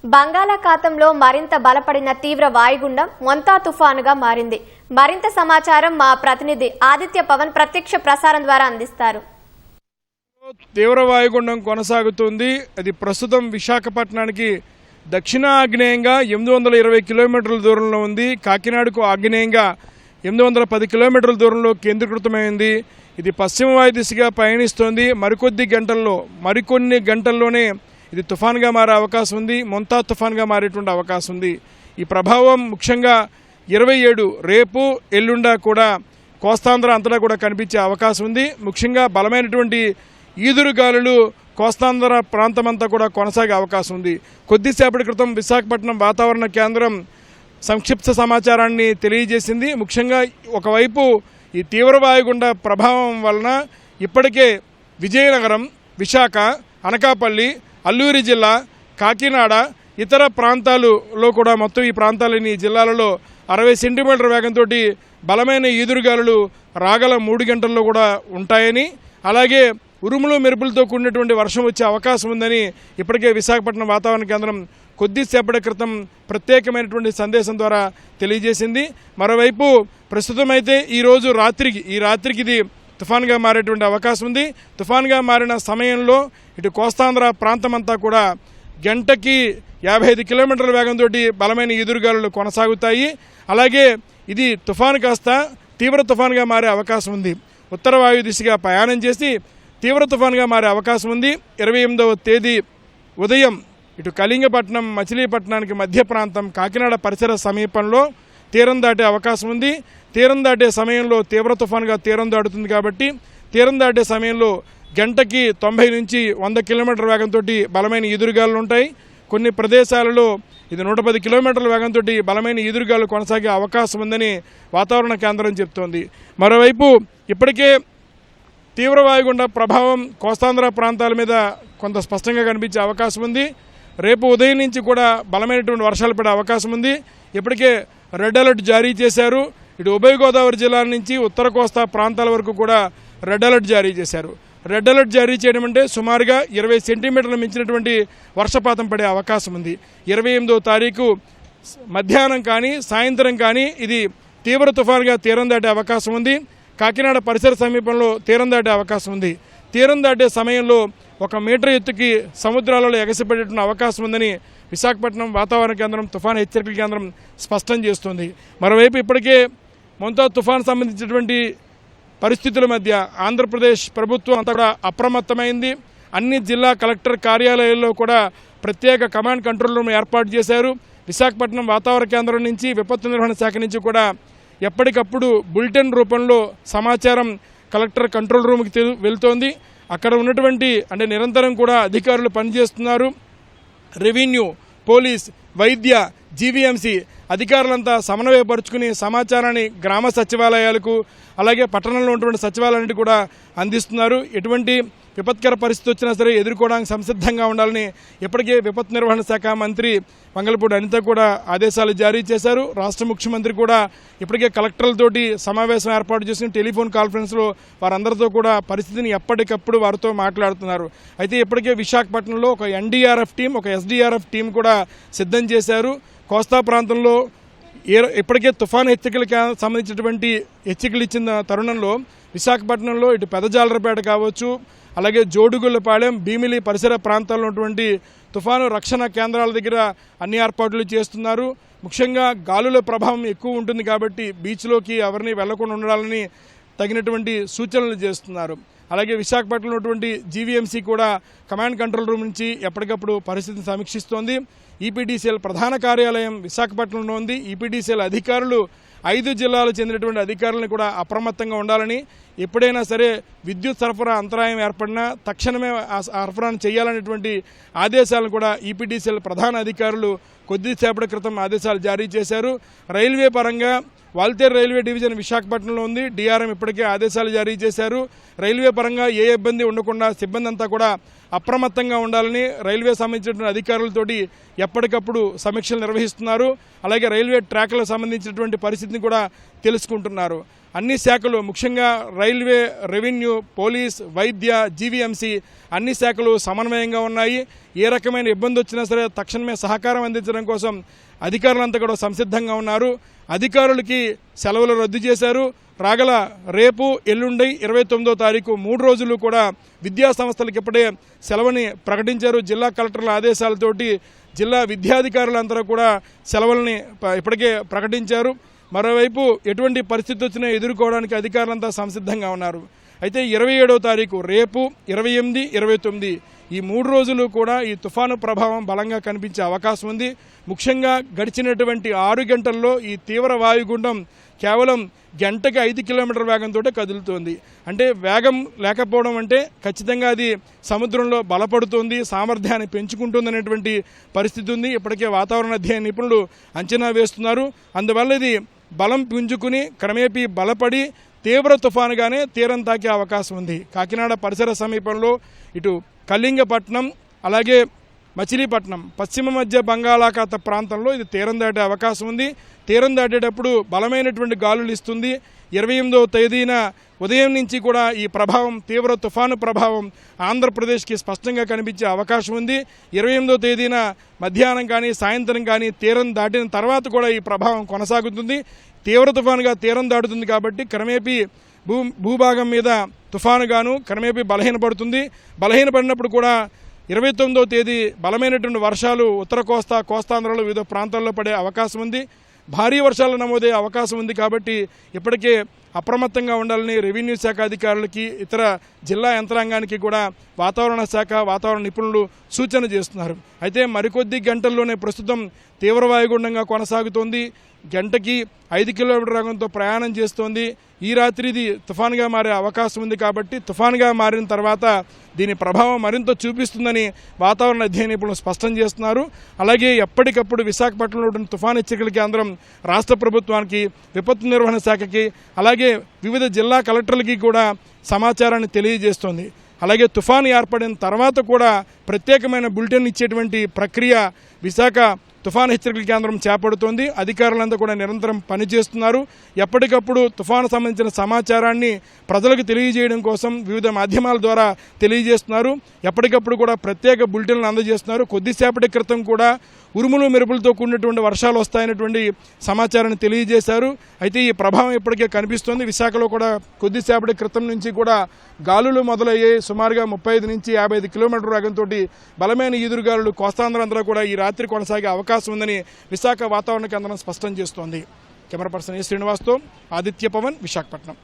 బంగాళాఖాతంలో మరింత బలపడిన తీవ్ర వాయుగుండం మొంతా తుఫానుగా మారింది. మరింత సమాచారం మా ప్రతినిధి ఆదిత్య పవన్ ప్రత్యక్ష ప్రసారం ద్వారా అందిస్తారు. తీవ్ర వాయుగుండం కొనసాగుతుంది. అది ప్రస్తుతం విశాఖపట్నానికి దక్షిణ ఆగ్నేయంగా 820 కిలోమీటర్ల దూరంలో ఉంది. కాకినాడకు ఆగ్నేయంగా 810 కిలోమీటర్ల దూరంలో కేంద్రీకృతమైంది. ఇది పశ్చిమ వాయు దిశగా పయనిస్తోంది. మరికొన్ని గంటల్లోనే ఇది తుఫాన్గా మారే అవకాశం ఉంది. మొంతా తుఫాన్గా మారేటువంటి అవకాశం ఉంది. ఈ ప్రభావం ముఖ్యంగా 27 రేపు ఎల్లుండా కూడా కోస్తాంధ్ర అంతటా కూడా కనిపించే అవకాశం ఉంది. ముఖ్యంగా బలమైనటువంటి ఈదురుగాలులు కోస్తాంధ్ర ప్రాంతమంతా కూడా కొనసాగే అవకాశం ఉంది. కొద్దిసేపటి క్రితం విశాఖపట్నం వాతావరణ కేంద్రం సంక్షిప్త సమాచారాన్ని తెలియజేసింది. ముఖ్యంగా ఒకవైపు ఈ తీవ్ర వాయుగుండ ప్రభావం వలన ఇప్పటికే విజయనగరం, విశాఖ, అనకాపల్లి, అల్లూరి జిల్లా, కాకినాడ, ఇతర ప్రాంతాలలో కూడా మొత్తం ఈ ప్రాంతాలని జిల్లాలలో 60 సెంటీమీటర్ల వేగంతో బలమైన ఈదురుగాలులు రాగల 3 గంటల్లో కూడా ఉంటాయని, అలాగే ఉరుములు మెరుపులతో కూడినటువంటి వర్షం వచ్చే అవకాశం ఉందని ఇప్పటికే విశాఖపట్నం వాతావరణ కేంద్రం కొద్దిసేపటి క్రితం ప్రత్యేకమైనటువంటి సందేశం ద్వారా తెలియజేసింది. మరోవైపు ప్రస్తుతమైతే ఈ రాత్రికి ఇది తుఫాన్గా మారేటువంటి అవకాశం ఉంది. తుఫాన్గా మారిన సమయంలో ఇటు కోస్తాంధ్ర ప్రాంతమంతా కూడా గంటకి 55 కిలోమీటర్ల వేగంతో బలమైన ఎదురుగాలులు కొనసాగుతాయి. అలాగే ఇది తుఫాను కాస్త తీవ్ర తుఫాన్గా మారే అవకాశం ఉంది. ఉత్తర వాయు దిశగా ప్రయాణం చేసి తీవ్ర తుఫాన్గా మారే అవకాశం ఉంది. 28వ తేదీ ఉదయం ఇటు కళింగపట్నం, మచిలీపట్నానికి మధ్య ప్రాంతం, కాకినాడ పరిసర సమీపంలో తీరం దాటే అవకాశం ఉంది. తీరం దాటే సమయంలో తీవ్ర తుఫాన్గా తీరం దాటుతుంది కాబట్టి తీరం దాటే సమయంలో గంటకి 90 నుంచి 100 కిలోమీటర్ల వేగంతో బలమైన ఎదురుగాలు ఉంటాయి. కొన్ని ప్రదేశాలలో ఇది 110 కిలోమీటర్ల వేగంతో బలమైన ఎదురుగాలు కొనసాగే అవకాశం ఉందని వాతావరణ కేంద్రం చెబుతోంది. మరోవైపు ఇప్పటికే తీవ్ర వాయుగుండ ప్రభావం కోస్తాంధ్ర ప్రాంతాల మీద కొంత స్పష్టంగా కనిపించే అవకాశం ఉంది. రేపు ఉదయం నుంచి కూడా బలమైనటువంటి వర్షాలు పడే అవకాశం ఉంది. ఇప్పటికే రెడ్ అలర్ట్ జారీ చేశారు. ఇటు ఉభయ గోదావరి జిల్లాల నుంచి ఉత్తర కోస్తా ప్రాంతాల వరకు కూడా రెడ్ అలర్ట్ జారీ చేశారు. రెడ్ అలర్ట్ జారీ చేయడం అంటే సుమారుగా 20 సెంటీమీటర్లు మించినటువంటి వర్షపాతం పడే అవకాశం ఉంది. 28వ తారీఖు మధ్యాహ్నం కానీ సాయంత్రం కానీ ఇది తీవ్ర తుఫాన్గా తీరం దాటే అవకాశం ఉంది. కాకినాడ పరిసర సమీపంలో తీరం దాటే అవకాశం ఉంది. తీరం దాటే సమయంలో 1 మీటర్ ఎత్తుకి సముద్రాలలో ఎగసిపడేటువంటి అవకాశం ఉందని విశాఖపట్నం వాతావరణ కేంద్రం తుఫాను హెచ్చరికల కేంద్రం స్పష్టం చేస్తుంది. మరోవైపు ఇప్పటికే మొంతా తుఫాను సంబంధించినటువంటి పరిస్థితుల మధ్య ఆంధ్రప్రదేశ్ ప్రభుత్వం అంతా కూడా అప్రమత్తమైంది. అన్ని జిల్లా కలెక్టర్ కార్యాలయాల్లో కూడా ప్రత్యేక కమాండ్ కంట్రోల్ రూమ్ ఏర్పాటు చేశారు. విశాఖపట్నం వాతావరణ కేంద్రం నుంచి విపత్తు నిర్వహణ శాఖ నుంచి కూడా ఎప్పటికప్పుడు బులెటిన్ రూపంలో సమాచారం కలెక్టర్ కంట్రోల్ రూమ్కి వెళ్తోంది. అక్కడ ఉన్నటువంటి నిరంతరం కూడా అధికారులు పనిచేస్తున్నారు. రెవెన్యూ, పోలీస్, వైద్య, జీవీఎంసీ అధికారులంతా సమన్వయపరుచుకుని సమాచారాన్ని గ్రామ సచివాలయాలకు అలాగే పట్టణంలో ఉన్నటువంటి సచివాలయానికి కూడా అందిస్తున్నారు. ఎటువంటి విపత్కర పరిస్థితి వచ్చినా సరే ఎదుర్కోవడానికి సంసిద్ధంగా ఉండాలని ఇప్పటికే విపత్తు నిర్వహణ శాఖ మంత్రి వంగలపూడి అనిత కూడా ఆదేశాలు జారీ చేశారు. రాష్ట్ర ముఖ్యమంత్రి కూడా ఇప్పటికే కలెక్టర్లతోటి సమావేశం ఏర్పాటు చేసిన టెలిఫోన్ కాన్ఫరెన్స్లో వారందరితో కూడా పరిస్థితిని ఎప్పటికప్పుడు వారితో మాట్లాడుతున్నారు. అయితే ఇప్పటికే విశాఖపట్నంలో ఒక ఎన్డీఆర్ఎఫ్ టీం, ఒక ఎస్డీఆర్ఎఫ్ టీం కూడా సిద్ధం చేశారు. కోస్తా ప్రాంతంలో ఇప్పటికే తుఫాను హెచ్చరికలకు సంబంధించినటువంటి హెచ్చరికలు ఇచ్చిన తరుణంలో విశాఖపట్నంలో ఇటు పెదజాలరపేట కావచ్చు, అలాగే జోడుగుళ్లపాలెం, భీమిలి పరిసర ప్రాంతాల్లో ఉన్నటువంటి తుఫాను రక్షణ కేంద్రాల దగ్గర అన్ని ఏర్పాట్లు చేస్తున్నారు. ముఖ్యంగా గాలుల ప్రభావం ఎక్కువ ఉంటుంది కాబట్టి బీచ్లోకి ఎవరిని వెళ్లకుండా ఉండాలని తగినటువంటి సూచనలు చేస్తున్నారు. అలాగే విశాఖపట్నంలో ఉన్నటువంటి జీవీఎంసీ కూడా కమాండ్ కంట్రోల్ రూమ్ నుంచి ఎప్పటికప్పుడు పరిస్థితిని సమీక్షిస్తోంది. ఈపీడీసీఎల్ ప్రధాన కార్యాలయం విశాఖపట్నంలో ఉంది. ఈపీడీసీఎల్ అధికారులు 5 జిల్లాలకు చెందినటువంటి అధికారులను కూడా అప్రమత్తంగా ఉండాలని, ఎప్పుడైనా సరే విద్యుత్ సరఫరా అంతరాయం ఏర్పడినా తక్షణమే ఆ సరఫరాను చేయాలనేటువంటి ఆదేశాలను కూడా ఈపీడీసీఎల్ ప్రధాన అధికారులు కొద్దిసేపటి క్రితం ఆదేశాలు జారీ చేశారు. రైల్వే పరంగా వాల్తేరు రైల్వే డివిజన్ విశాఖపట్నంలో ఉంది. డిఆర్ఎం ఇప్పటికే ఆదేశాలు జారీ చేశారు. రైల్వే పరంగా ఏ ఇబ్బంది ఉండకుండా సిబ్బంది అంతా కూడా అప్రమత్తంగా ఉండాలని రైల్వే సంబంధించినటువంటి అధికారులతోటి ఎప్పటికప్పుడు సమీక్షలు నిర్వహిస్తున్నారు. అలాగే రైల్వే ట్రాక్లకు సంబంధించినటువంటి పరిస్థితిని కూడా తెలుసుకుంటున్నారు. అన్ని శాఖలు ముఖ్యంగా రైల్వే, రెవెన్యూ, పోలీస్, వైద్య, జీవీఎంసీ అన్ని శాఖలు సమన్వయంగా ఉన్నాయి. ఏ రకమైన ఇబ్బంది వచ్చినా సరే తక్షణమే సహకారం అందించడం కోసం అధికారులంతా కూడా సంసిద్ధంగా ఉన్నారు. అధికారులకి సెలవులు రద్దు చేశారు. రాగల రేపు, ఎల్లుండి 29వ తారీఖు 3 రోజులు కూడా విద్యా సంస్థలకు ఇప్పుడే సెలవుని ప్రకటించారు. జిల్లా కలెక్టర్ల ఆదేశాలతోటి జిల్లా విద్యాధికారులందరూ కూడా సెలవులని ఇప్పటికే ప్రకటించారు. మరోవైపు ఎటువంటి పరిస్థితి వచ్చినా ఎదుర్కోవడానికి అధికారులంతా సంసిద్ధంగా ఉన్నారు. అయితే 27వ తారీఖు రేపు, 28, 29 ఈ 3 రోజులు కూడా ఈ తుఫాను ప్రభావం బలంగా కనిపించే అవకాశం ఉంది. ముఖ్యంగా గడిచినటువంటి 6 గంటల్లో ఈ తీవ్ర వాయుగుండం కేవలం గంటకి 5 కిలోమీటర్ల వేగంతో కదులుతోంది. అంటే వేగం లేకపోవడం అంటే ఖచ్చితంగా అది సముద్రంలో బలపడుతోంది, సామర్థ్యాన్ని పెంచుకుంటుందనేటువంటి పరిస్థితి ఉంది. ఇప్పటికే వాతావరణ అధ్యయన నిపుణులు అంచనా వేస్తున్నారు. అందువల్ల ఇది బలం పుంజుకుని క్రమేపీ బలపడి తీవ్ర తుఫానుగానే తీరం తాకే అవకాశం ఉంది. కాకినాడ పరిసర సమీపంలో ఇటు కళింగపట్నం, అలాగే మచిలీపట్నం, పశ్చిమ మధ్య బంగాళాఖాత ప్రాంతంలో ఇది తీరం దాటే అవకాశం ఉంది. తీరం దాటేటప్పుడు బలమైనటువంటి గాలులు ఇస్తుంది. 28వ తేదీన ఉదయం నుంచి కూడా ఈ ప్రభావం, తీవ్ర తుఫాను ప్రభావం ఆంధ్రప్రదేశ్కి స్పష్టంగా కనిపించే అవకాశం ఉంది. 28వ తేదీన మధ్యాహ్నం కానీ సాయంత్రం కానీ తీరం దాటిన తర్వాత కూడా ఈ ప్రభావం కొనసాగుతుంది. తీవ్ర తుఫానుగా తీరం దాటుతుంది కాబట్టి క్రమేపీ భూభాగం మీద తుఫానుగాను క్రమేపీ బలహీనపడుతుంది. బలహీనపడినప్పుడు కూడా 29వ తేదీ బలమైనటువంటి వర్షాలు ఉత్తర కోస్తా, కోస్తాంధ్రలో వివిధ ప్రాంతాల్లో పడే అవకాశం ఉంది. భారీ వర్షాలు నమోదయ్యే అవకాశం ఉంది. కాబట్టి ఇప్పటికే అప్రమత్తంగా ఉండాలని రెవెన్యూ శాఖ అధికారులకి, ఇతర జిల్లా యంత్రాంగానికి కూడా వాతావరణ శాఖ, వాతావరణ నిపుణులు సూచన చేస్తున్నారు. అయితే మరికొద్ది గంటల్లోనే ప్రస్తుతం తీవ్ర వాయుగుండంగా కొనసాగుతోంది. గంటకి 5 కిలోమీటర్ల వేగంతో ప్రయాణం చేస్తోంది. ఈ రాత్రి ఇది తుఫానుగా మారే అవకాశం ఉంది. కాబట్టి తుఫానుగా మారిన తర్వాత దీని ప్రభావం మరింత చూపిస్తుందని వాతావరణ అధ్యయన నిపుణులు స్పష్టం చేస్తున్నారు. అలాగే ఎప్పటికప్పుడు విశాఖపట్నంలో ఉన్న తుఫాను హెచ్చరికల కేంద్రం రాష్ట్ర ప్రభుత్వానికి, విపత్తు నిర్వహణ శాఖకి, అలాగే వివిధ జిల్లా కలెక్టర్లకి కూడా సమాచారాన్ని తెలియజేస్తోంది. అలాగే తుఫాను ఏర్పడిన తర్వాత కూడా ప్రత్యేకమైన బులెటిన్ ఇచ్చేటువంటి ప్రక్రియ విశాఖ తుఫాను హెచ్చరికల కేంద్రం చేపడుతోంది. అధికారులంతా కూడా నిరంతరం పనిచేస్తున్నారు. ఎప్పటికప్పుడు తుఫాను సంబంధించిన సమాచారాన్ని ప్రజలకు తెలియజేయడం కోసం వివిధ మాధ్యమాల ద్వారా తెలియజేస్తున్నారు. ఎప్పటికప్పుడు కూడా ప్రత్యేక బులెటిన్లను అందజేస్తున్నారు. కొద్దిసేపటి క్రితం కూడా ఉరుములు మెరుపులతో కూడినటువంటి వర్షాలు వస్తాయనేటువంటి సమాచారాన్ని తెలియజేశారు. అయితే ఈ ప్రభావం ఇప్పటికే కనిపిస్తోంది. విశాఖలో కూడా కొద్దిసేపటి క్రితం నుంచి కూడా గాలులు మొదలయ్యాయి. సుమారుగా 35 నుంచి 55 కిలోమీటర్ల వేగంతో బలమైన ఈదురుగాలులు కోస్తాంధ్ర అంతా కూడా ఈ రాత్రి కొనసాగే అవకాశం ఉందని విశాఖ వాతావరణ కేంద్రం స్పష్టం చేస్తోంది. కెమెరా పర్సన్ ఏ శ్రీనివాస్తో ఆదిత్య పవన్, విశాఖపట్నం.